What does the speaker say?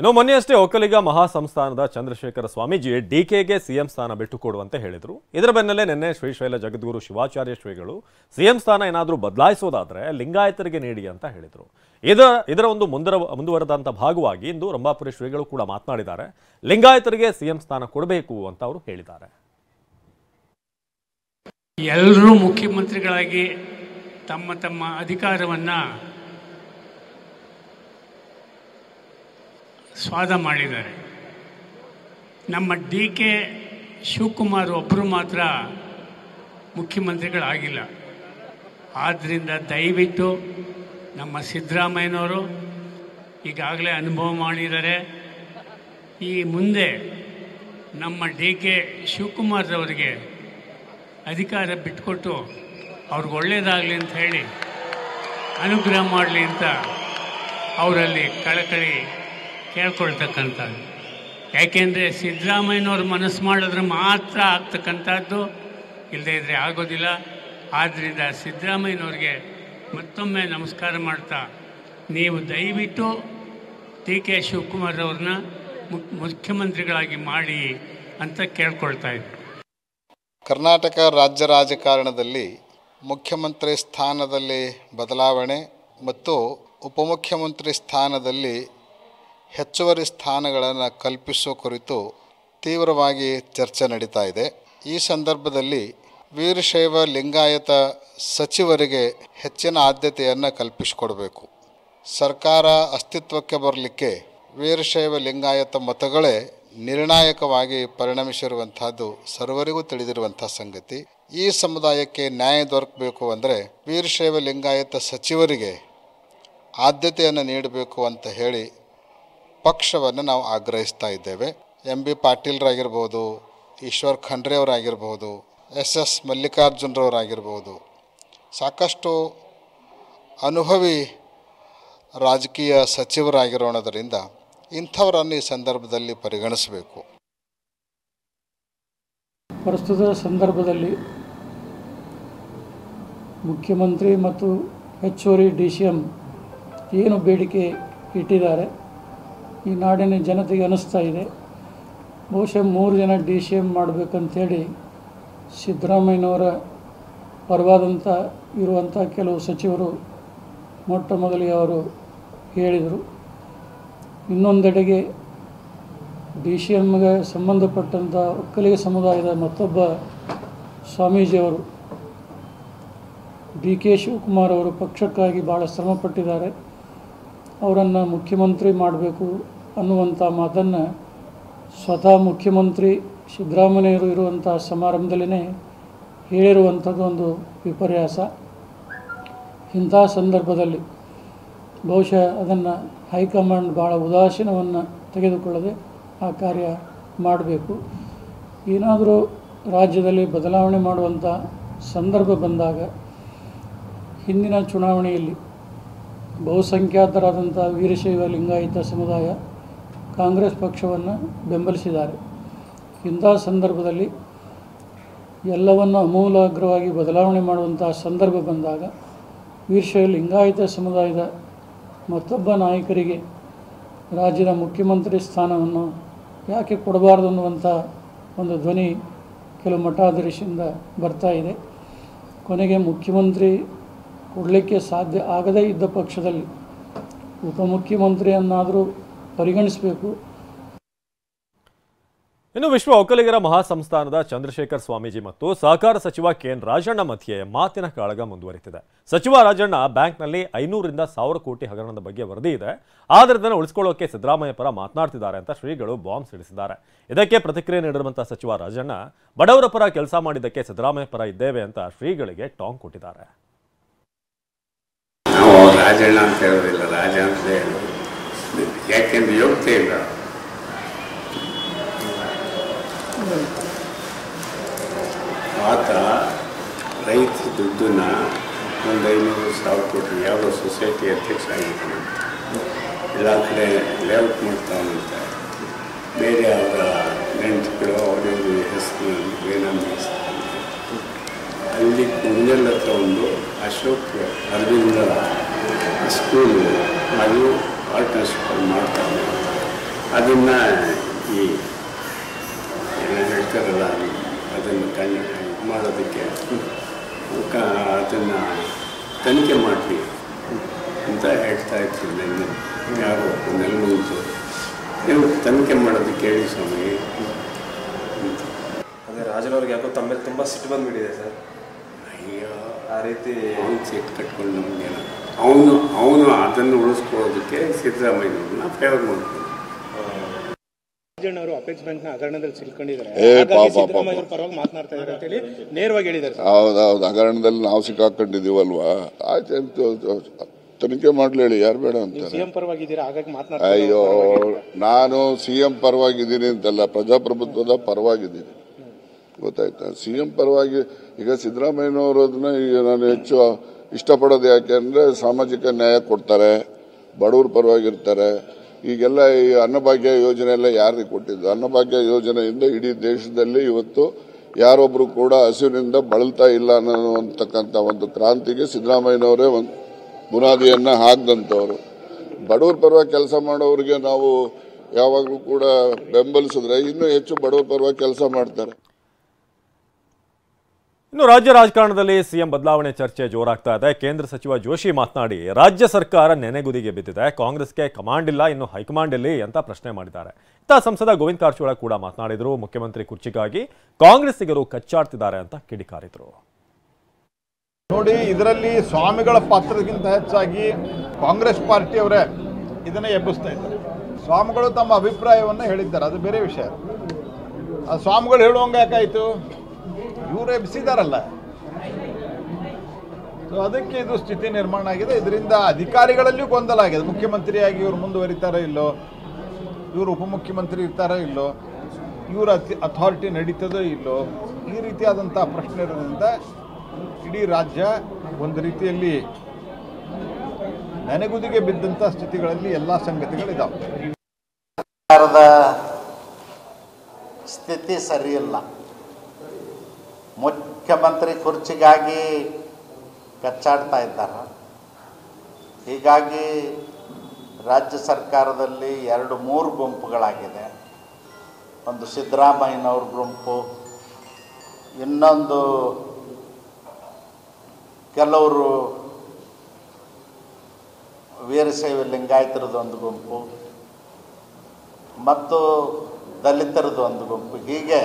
ಇನ್ನು ಮೊನ್ನೆಯಷ್ಟೇ ಒಕ್ಕಲಿಗ ಮಹಾಸಂಸ್ಥಾನದ ಚಂದ್ರಶೇಖರ ಸ್ವಾಮೀಜಿ ಡಿಕೆಗೆ ಸಿಎಂ ಸ್ಥಾನ ಬಿಟ್ಟುಕೊಡುವಂತೆ ಹೇಳಿದರು. ಇದರ ಬೆನ್ನಲ್ಲೇ ನಿನ್ನೆ ಶ್ರೀಶೈಲ ಜಗದ್ಗುರು ಶಿವಾಚಾರ್ಯ ಶ್ರೀಗಳು ಸಿಎಂ ಸ್ಥಾನ ಏನಾದರೂ ಬದಲಾಯಿಸೋದಾದ್ರೆ ಲಿಂಗಾಯತರಿಗೆ ನೀಡಿ ಅಂತ ಹೇಳಿದರು. ಇದರ ಒಂದು ಮುಂದುವರೆದಂತ ಭಾಗವಾಗಿ ಇಂದು ರಂಭಾಪುರಿ ಶ್ರೀಗಳು ಕೂಡ ಮಾತನಾಡಿದ್ದಾರೆ. ಲಿಂಗಾಯತರಿಗೆ ಸಿಎಂ ಸ್ಥಾನ ಕೊಡಬೇಕು ಅಂತ ಅವರು ಹೇಳಿದ್ದಾರೆ. ಎಲ್ಲರೂ ಮುಖ್ಯಮಂತ್ರಿಗಳಾಗಿ ತಮ್ಮ ತಮ್ಮ ಅಧಿಕಾರವನ್ನು ಸ್ವಾದ ಮಾಡಿದ್ದಾರೆ. ನಮ್ಮ ಡಿ.ಕೆ. ಶಿವಕುಮಾರ್ ಒಬ್ಬರು ಮಾತ್ರ ಮುಖ್ಯಮಂತ್ರಿಗಳಾಗಿಲ್ಲ. ಆದ್ದರಿಂದ ದಯವಿಟ್ಟು ನಮ್ಮ ಸಿದ್ದರಾಮಯ್ಯನವರು ಈಗಾಗಲೇ ಅನುಭವ ಮಾಡಿದ್ದಾರೆ. ಈ ಮುಂದೆ ನಮ್ಮ ಡಿ.ಕೆ. ಶಿವಕುಮಾರ್ರವರಿಗೆ ಅಧಿಕಾರ ಬಿಟ್ಟುಕೊಟ್ಟು ಅವ್ರಿಗೆ ಒಳ್ಳೆಯದಾಗಲಿ ಅಂತ ಹೇಳಿ ಅನುಗ್ರಹ ಮಾಡಲಿ ಅಂತ ಅವರಲ್ಲಿ ಕಳಕಳಿ ಕೇಳ್ಕೊಳ್ತಕ್ಕಂಥದ್ದು. ಯಾಕೆಂದರೆ ಸಿದ್ದರಾಮಯ್ಯನವ್ರು ಮನಸ್ಸು ಮಾಡಿದ್ರೆ ಮಾತ್ರ ಆಗ್ತಕ್ಕಂಥದ್ದು, ಇಲ್ಲದೇ ಇದ್ದರೆ ಆಗೋದಿಲ್ಲ. ಆದ್ದರಿಂದ ಸಿದ್ದರಾಮಯ್ಯನವ್ರಿಗೆ ಮತ್ತೊಮ್ಮೆ ನಮಸ್ಕಾರ ಮಾಡ್ತಾ ನೀವು ದಯವಿಟ್ಟು ಡಿ.ಕೆ. ಶಿವಕುಮಾರ್ ಅವ್ರನ್ನ ಮುಖ್ಯಮಂತ್ರಿಗಳಾಗಿ ಮಾಡಿ ಅಂತ ಕೇಳ್ಕೊಳ್ತಾ ಇದ್ದೆ. ಕರ್ನಾಟಕ ರಾಜ್ಯ ರಾಜಕಾರಣದಲ್ಲಿ ಮುಖ್ಯಮಂತ್ರಿ ಸ್ಥಾನದಲ್ಲಿ ಬದಲಾವಣೆ ಮತ್ತು ಉಪಮುಖ್ಯಮಂತ್ರಿ ಸ್ಥಾನದಲ್ಲಿ ಹೆಚ್ಚುವರಿ ಸ್ಥಾನಗಳನ್ನು ಕಲ್ಪಿಸುವ ಕುರಿತು ತೀವ್ರವಾಗಿ ಚರ್ಚೆ ನಡೀತಾ ಇದೆ. ಈ ಸಂದರ್ಭದಲ್ಲಿ ವೀರಶೈವ ಲಿಂಗಾಯತ ಸಚಿವರಿಗೆ ಹೆಚ್ಚಿನ ಆದ್ಯತೆಯನ್ನು ಕಲ್ಪಿಸಿಕೊಡಬೇಕು. ಸರ್ಕಾರ ಅಸ್ತಿತ್ವಕ್ಕೆ ಬರಲಿಕ್ಕೆ ವೀರಶೈವ ಲಿಂಗಾಯತ ಮತಗಳೇ ನಿರ್ಣಾಯಕವಾಗಿ ಪರಿಣಮಿಸಿರುವಂತಹದ್ದು ಸರ್ವರಿಗೂ ತಿಳಿದಿರುವಂಥ ಸಂಗತಿ. ಈ ಸಮುದಾಯಕ್ಕೆ ನ್ಯಾಯ ದೊರಕಬೇಕು ಅಂದರೆ ವೀರಶೈವ ಲಿಂಗಾಯತ ಸಚಿವರಿಗೆ ಆದ್ಯತೆಯನ್ನು ನೀಡಬೇಕು ಅಂತ ಹೇಳಿ ಪಕ್ಷವನ್ನು ನಾವು ಆಗ್ರಹಿಸ್ತಾ ಇದ್ದೇವೆ. ಎಂ.ಬಿ. ಪಾಟೀಲ್ರಾಗಿರ್ಬೋದು, ಈಶ್ವರ್ ಖಂಡ್ರೆ ಅವರಾಗಿರ್ಬೋದು, ಎಸ್ ಮಲ್ಲಿಕಾರ್ಜುನರವರಾಗಿರ್ಬೋದು, ಸಾಕಷ್ಟು ಅನುಭವಿ ರಾಜಕೀಯ ಸಚಿವರಾಗಿರೋಣದರಿಂದ ಇಂಥವರನ್ನು ಈ ಸಂದರ್ಭದಲ್ಲಿ ಪರಿಗಣಿಸಬೇಕು. ಪ್ರಸ್ತುತ ಸಂದರ್ಭದಲ್ಲಿ ಮುಖ್ಯಮಂತ್ರಿ ಮತ್ತು ಹೆಚ್ಚುವರಿ ಡಿ.ಸಿ.ಎಂ ಏನು ಬೇಡಿಕೆ ಇಟ್ಟಿದ್ದಾರೆ ಈ ನಾಡಿನ ಜನತೆಗೆ ಅನ್ನಿಸ್ತಾ ಇದೆ. ಬಹುಶಃ 3 ಜನ ಡಿ.ಸಿ.ಎಂ ಮಾಡಬೇಕಂಥೇಳಿ ಸಿದ್ದರಾಮಯ್ಯನವರ ಪರವಾದಂಥ ಇರುವಂಥ ಕೆಲವು ಸಚಿವರು ಮೊಟ್ಟ ಮೊದಲಿಗೆ ಅವರು ಹೇಳಿದರು. ಇನ್ನೊಂದೆಡೆಗೆ ಡಿ.ಸಿ.ಎಂಗೆ ಸಂಬಂಧಪಟ್ಟಂಥ ಒಕ್ಕಲಿಗ ಸಮುದಾಯದ ಮತ್ತೊಬ್ಬ ಸ್ವಾಮೀಜಿಯವರು ಡಿ.ಕೆ. ಶಿವಕುಮಾರ್ ಅವರು ಪಕ್ಷಕ್ಕಾಗಿ ಭಾಳ ಶ್ರಮಪಟ್ಟಿದ್ದಾರೆ, ಅವರನ್ನು ಮುಖ್ಯಮಂತ್ರಿ ಮಾಡಬೇಕು ಅನ್ನುವಂಥ ಮಾತನ್ನು ಸ್ವತಃ ಮುಖ್ಯಮಂತ್ರಿ ಸಿದ್ದರಾಮಯ್ಯರು ಇರುವಂಥ ಸಮಾರಂಭದಲ್ಲೇ ಹೇಳಿರುವಂಥದ್ದು ಒಂದು ವಿಪರ್ಯಾಸ. ಇಂಥ ಸಂದರ್ಭದಲ್ಲಿ ಬಹುಶಃ ಅದನ್ನು ಹೈಕಮಾಂಡ್ ಭಾಳ ಉದಾಸೀನವನ್ನು ತೆಗೆದುಕೊಳ್ಳದೆ ಆ ಕಾರ್ಯ ಮಾಡಬೇಕು. ಏನಾದರೂ ರಾಜ್ಯದಲ್ಲಿ ಬದಲಾವಣೆ ಮಾಡುವಂಥ ಸಂದರ್ಭ ಬಂದಾಗ ಹಿಂದಿನ ಚುನಾವಣೆಯಲ್ಲಿ ಬಹುಸಂಖ್ಯಾತರಾದಂಥ ವೀರಶೈವ ಲಿಂಗಾಯತ ಸಮುದಾಯ ಕಾಂಗ್ರೆಸ್ ಪಕ್ಷವನ್ನು ಬೆಂಬಲಿಸಿದ್ದಾರೆ. ಇಂಥ ಸಂದರ್ಭದಲ್ಲಿ ಎಲ್ಲವನ್ನು ಅಮೂಲಾಗ್ರವಾಗಿ ಬದಲಾವಣೆ ಮಾಡುವಂಥ ಸಂದರ್ಭ ಬಂದಾಗ ವೀರಶೈವ ಲಿಂಗಾಯತ ಸಮುದಾಯದ ಮತ್ತೊಬ್ಬ ನಾಯಕರಿಗೆ ರಾಜ್ಯದ ಮುಖ್ಯಮಂತ್ರಿ ಸ್ಥಾನವನ್ನು ಯಾಕೆ ಕೊಡಬಾರ್ದು ಅನ್ನುವಂಥ ಒಂದು ಧ್ವನಿ ಕೆಲವು ಮಠಾಧೀಶರಿಂದ ಬರ್ತಾ ಇದೆ. ಕೊನೆಗೆ ಮುಖ್ಯಮಂತ್ರಿ ಕೊಡಲಿಕ್ಕೆ ಸಾಧ್ಯ ಆಗದೇ ಇದ್ದ ಪಕ್ಷದಲ್ಲಿ ಉಪಮುಖ್ಯಮಂತ್ರಿಯನ್ನಾದರೂ ಪರಿಗಣಿಸಬೇಕು. ಇನ್ನು ವಿಶ್ವ ಒಕ್ಕಲಿಗರ ಮಹಾಸಂಸ್ಥಾನದ ಚಂದ್ರಶೇಖರ್ ಸ್ವಾಮೀಜಿ ಮತ್ತು ಸಹಕಾರ ಸಚಿವ ಕೆ.ಎನ್. ರಾಜಣ್ಣ ಮಧ್ಯೆ ಮಾತಿನ ಕಾಳಗ ಮುಂದುವರಿತಿದೆ. ಸಚಿವ ರಾಜಣ್ಣ ಬ್ಯಾಂಕ್ನಲ್ಲಿ 500ರಿಂದ 1000 ಕೋಟಿ ಹಗರಣದ ಬಗ್ಗೆ ವರದಿ ಇದೆ, ಆದರೆ ಇದನ್ನು ಉಳಿಸಿಕೊಳ್ಳೋಕೆ ಸಿದ್ದರಾಮಯ್ಯ ಪರ ಮಾತನಾಡ್ತಿದ್ದಾರೆ ಅಂತ ಶ್ರೀಗಳು ಬಾಂಬ್ ಸಿಡಿಸಿದ್ದಾರೆ. ಇದಕ್ಕೆ ಪ್ರತಿಕ್ರಿಯೆ ನೀಡಿರುವಂತಹ ಸಚಿವ ರಾಜಣ್ಣ ಬಡವರ ಪರ ಕೆಲಸ ಮಾಡಿದ್ದಕ್ಕೆ ಸಿದ್ದರಾಮಯ್ಯ ಪರ ಇದ್ದೇವೆ ಅಂತ ಶ್ರೀಗಳಿಗೆ ಟಾಂಗ್ ಕೊಟ್ಟಿದ್ದಾರೆ. ರಾಜಣ್ಣ ಅಂತ ಹೇಳೋದಿಲ್ಲ, ರಾಜ ಅಂತ ಹೇಳೋದು. ಯಾಕೆಂದ್ರೆ ಯೋಗ್ಯತೆ ಇಲ್ಲ. ಆತ ರೈತ ದುಡ್ಡನ್ನ 500,000 ಕೋಟಿ ಯಾವುದೋ ಸೊಸೈಟಿ ಅಧ್ಯಕ್ಷ ಆಗಿದ್ದಾನೆ, ಎಲ್ಲ ಕಡೆ ಲೇಔಟ್ ಮಾಡ್ತಾವಂತೆ. ಬೇರೆ ಅವರ ನೆಂಟುಗಳು ಅವರವರು ಹೆಸರಿನಲ್ಲಿ ಬೇನಾಮಿ ಅಲ್ಲಿ ಕುಂಜಲ್ ಹತ್ರ ಒಂದು ಅಶೋಕ್ ಅರವಿಂದರ ಸ್ಕೂಲು ಹಾಗೂ ಆರ್ಟ್ ಮಾಡ್ತಾರೆ. ಅದನ್ನು ಈ ಏನು ಹೇಳ್ತಾರಲ್ಲ ಅದನ್ನು ಮಾಡೋದಕ್ಕೆ ಅದನ್ನು ತನಿಖೆ ಮಾಡಲಿ ಅಂತ ಹೇಳ್ತಾ ಇರ್ತೀನಿ. ನನ್ನ ಯಾರು ನೆಲಮಂತು ನೀವು ತನಿಖೆ ಮಾಡೋದಕ್ಕೆ ಹೇಳಿ ಸ್ವಾಮಿ. ಅದೇ ರಾಜನವ್ರಿಗೆ ಯಾಕೋ ತಮ್ಮ ಮೇಲೆ ತುಂಬ ಸಿಟ್ಟು ಬಂದುಬಿಟ್ಟಿದೆ ಸರ್. ಅಯ್ಯೋ, ಆ ರೀತಿ ಅವನು ಸಿಟ್ಟು ಕಟ್ಕೊಂಡು ನಮಗೇನ ಅವನು ಅದನ್ನು ಉಳಿಸ್ಕೊಳ್ಳೋದಕ್ಕೆ ಸಿದ್ದರಾಮಯ್ಯವ್ರನ್ನ ಫೇವರ್ ಮಾಡ್ಕೊಂಡು ಅವರು ಅಪೆಕ್ಸ್ ಬ್ಯಾಂಕ್ ನ ಹಗರಣದಲ್ಲಿ ಸಿಲ್ಕೊಂಡಿದ್ದಾರೆ, ಸಿದ್ದರಾಮಯ್ಯ ಪರವಾಗಿ ಮಾತನಾಡ್ತಾ ಇದ್ದಾರೆ ಅಂತ ಹೇಳಿ ನೇರವಾಗಿ ಹೇಳಿದ್ದಾರೆ. ಹೌದೌದು, ಹಗರಣದಲ್ಲಿ ನಾವು ಸಿಕ್ಕಾಕೊಂಡಿದ್ದೀವಲ್ವಾ, ಆಯ್ತು ತನಿಖೆ ಮಾಡ್ಲಿ ಹೇಳಿ, ಯಾರು ಬೇಡ ಅಂತ. ಸಿಎಂ ಪರವಾಗಿದ್ದೀರಾ, ಹಾಗಾಗಿ ಮಾತನಾಡ್ತಾ. ಅಯ್ಯೋ, ನಾನು ಸಿಎಂ ಪರವಾಗಿದ್ದೀನಿ ಅಂತಲ್ಲ, ಪ್ರಜಾಪ್ರಭುತ್ವದ ಪರವಾಗಿದ್ದೀನಿ, ಗೊತ್ತಾಯ್ತಾ. ಸಿಎಂ ಪರವಾಗಿ ಈಗ ಸಿದ್ದರಾಮಯ್ಯನವರದನ್ನ ಈಗ ನಾನು ಹೆಚ್ಚು ಇಷ್ಟಪಡೋದು ಯಾಕೆ ಅಂದರೆ ಸಾಮಾಜಿಕ ನ್ಯಾಯ ಕೊಡ್ತಾರೆ, ಬಡವ್ರ ಪರವಾಗಿರ್ತಾರೆ. ಈಗೆಲ್ಲ ಈ ಅನ್ನಭಾಗ್ಯ ಯೋಜನೆ ಎಲ್ಲ ಯಾರಿಗೆ ಕೊಟ್ಟಿದ್ದು? ಅನ್ನಭಾಗ್ಯ ಯೋಜನೆಯಿಂದ ಇಡೀ ದೇಶದಲ್ಲಿ ಇವತ್ತು ಯಾರೊಬ್ರು ಕೂಡ ಹಸಿವಿನಿಂದ ಬಳಲ್ತಾ ಇಲ್ಲ ಅನ್ನೋತಕ್ಕಂಥ ಒಂದು ಕ್ರಾಂತಿಗೆ ಸಿದ್ದರಾಮಯ್ಯನವರೇ ಒಂದು ಬುನಾದಿಯನ್ನ ಹಾಕಿದಂಥವ್ರು. ಬಡವ್ರ ಪರವಾಗಿ ಕೆಲಸ ಮಾಡೋರಿಗೆ ನಾವು ಯಾವಾಗಲೂ ಕೂಡ ಬೆಂಬಲಿಸಿದ್ರೆ ಇನ್ನೂ ಹೆಚ್ಚು ಬಡವ್ರ ಪರವಾಗಿ ಕೆಲಸ ಮಾಡ್ತಾರೆ. ಇನ್ನು ರಾಜ್ಯ ರಾಜಕಾರಣದಲ್ಲಿ ಸಿಎಂ ಬದಲಾವಣೆ ಚರ್ಚೆ ಜೋರಾಗ್ತಾ ಇದೆ. ಕೇಂದ್ರ ಸಚಿವ ಜೋಶಿ ಮಾತನಾಡಿ ರಾಜ್ಯ ಸರ್ಕಾರ ನೆನೆಗುದಿಗೆ ಬಿದ್ದಿದೆ, ಕಾಂಗ್ರೆಸ್ಗೆ ಕಮಾಂಡ್ ಇಲ್ಲ, ಇನ್ನು ಹೈಕಮಾಂಡ್ ಇಲ್ಲಿ ಅಂತ ಪ್ರಶ್ನೆ ಮಾಡಿದ್ದಾರೆ. ಇತ್ತ ಸಂಸದ ಗೋವಿಂದ ಕಾರಜೋಳ ಕೂಡ ಮಾತನಾಡಿದರು. ಮುಖ್ಯಮಂತ್ರಿ ಕುರ್ಚಿಗಾಗಿ ಕಾಂಗ್ರೆಸ್ಸಿಗರು ಕಚ್ಚಾಡ್ತಿದ್ದಾರೆ ಅಂತ ಕಿಡಿಕಾರಿದರು. ನೋಡಿ, ಇದರಲ್ಲಿ ಸ್ವಾಮಿಗಳ ಪಾತ್ರಕ್ಕಿಂತ ಹೆಚ್ಚಾಗಿ ಕಾಂಗ್ರೆಸ್ ಪಾರ್ಟಿಯವರೇ ಇದನ್ನ ಎಬ್ಬಿಸ್ತಾ ಇದ್ದಾರೆ. ಸ್ವಾಮಿಗಳು ತಮ್ಮ ಅಭಿಪ್ರಾಯವನ್ನು ಹೇಳಿದ್ದಾರೆ, ಅದು ಬೇರೆ ವಿಷಯ. ಆ ಸ್ವಾಮಿಗಳು ಹೇಳುವಂಗೆ ಯಾಕಾಯಿತು? ಇವರು ಎಬ್ಬಿಸಿದಾರಲ್ಲ, ಅದಕ್ಕೆ ಇದು ಸ್ಥಿತಿ ನಿರ್ಮಾಣ ಆಗಿದೆ. ಇದರಿಂದ ಅಧಿಕಾರಿಗಳಲ್ಲಿಯೂ ಗೊಂದಲ ಆಗಿದೆ. ಮುಖ್ಯಮಂತ್ರಿಯಾಗಿ ಇವರು ಮುಂದುವರಿತಾರೋ ಇಲ್ಲೋ, ಇವರು ಉಪಮುಖ್ಯಮಂತ್ರಿ ಇರ್ತಾರೋ ಇಲ್ಲೋ, ಇವರ ಅಥಾರಿಟಿ ನಡೀತದೋ ಇಲ್ಲೋ, ಈ ರೀತಿಯಾದಂಥ ಪ್ರಶ್ನೆ ಇರೋದ್ರಿಂದ ಇಡೀ ರಾಜ್ಯ ಒಂದು ರೀತಿಯಲ್ಲಿ ನೆನೆಗುದಿಗೆ ಬಿದ್ದಂಥ ಸ್ಥಿತಿಗಳಲ್ಲಿ ಎಲ್ಲ ಸಂಗತಿಗಳಿದ್ದಾವೆ. ಸರ್ಕಾರದ ಸ್ಥಿತಿ ಸರಿಯಿಲ್ಲ. ಮುಖ್ಯಮಂತ್ರಿ ಕುರ್ಚಿಗಾಗಿ ಕಚ್ಚಾಡ್ತಾ ಇದ್ದಾರೆ. ಹೀಗಾಗಿ ರಾಜ್ಯ ಸರ್ಕಾರದಲ್ಲಿ 2-3 ಗುಂಪುಗಳಾಗಿದೆ. ಒಂದು ಸಿದ್ದರಾಮಯ್ಯನವ್ರ ಗುಂಪು, ಇನ್ನೊಂದು ಕೆಲವರು ವೀರಶೈವ ಲಿಂಗಾಯತರದೊಂದು ಗುಂಪು ಮತ್ತು ದಲಿತರದೊಂದು ಗುಂಪು. ಹೀಗೆ